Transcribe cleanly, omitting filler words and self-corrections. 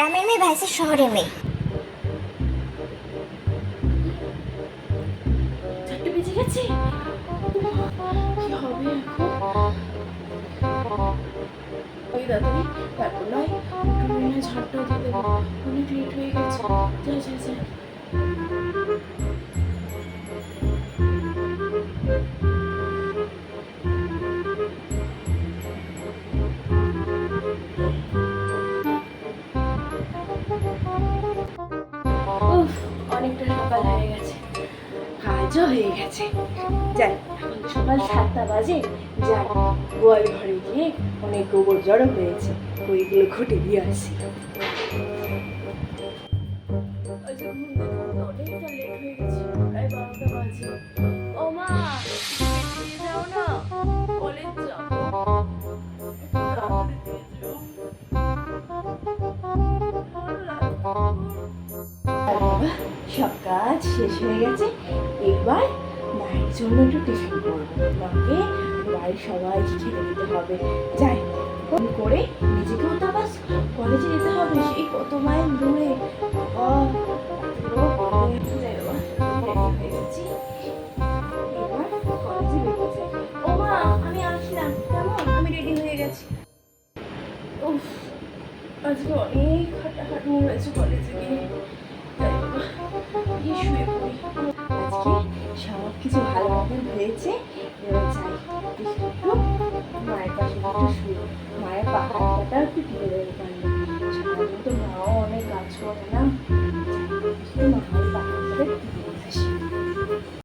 গ্রামের মেয়ে ভাইসে শহরের মেয়ে। চারটে বেজে গেছে, কি হবে এখন? ওই দাদাই তারপর নয় উঠোনে ঝাড়টা দিয়ে দেবো, অনেক লেট হয়ে গেছে। যাই যাই যাই। উফ, অনেকটা সকাল হয়ে গেছে, কাজও হয়ে গেছে। যাই, এখন তো সকাল 7টা বাজে। যাই, গোয়াল ঘরে গিয়ে অনেক গোবর জড়ো হয়েছে, ওইগুলো ঘুটে দিয়ে আসি। আচ্ছা, ঘুম থেকে উঠতে অনেকটা লেট হয়ে গেছে, প্রায় 12টা বাজে। ও মা, একটু বেরিয়ে যাও না, কলেজ যাবো, একটু তাড়াতাড়ি দিয়ে যেও। আর বাবা, সব কাজ শেষ হয়ে গেছে। এবার মায়ের জন্য একটু টিফিন করবো, মাকে বাড়ির সবাইকে খেতে দিতে হবে। যাই, ফোন করে নিজেকেও তো আবার কলেজে যেতে হবে, সেই কত মাইল দূরে। যাই বাবা, রেডি হয়ে গেছি, এবার কলেজে বেরিয়ে যাই। ও মা, আমি আসলাম, কেমন? আমি রেডি হয়ে গেছি। উফ, আজকে অনেক হাঁটাহাঁটি হয়েছে কলেজে গিয়ে। তাই বাবা, গিয়ে শুয়ে পড়ি। আজকে সব কিছু ভালো মতন হয়েছে,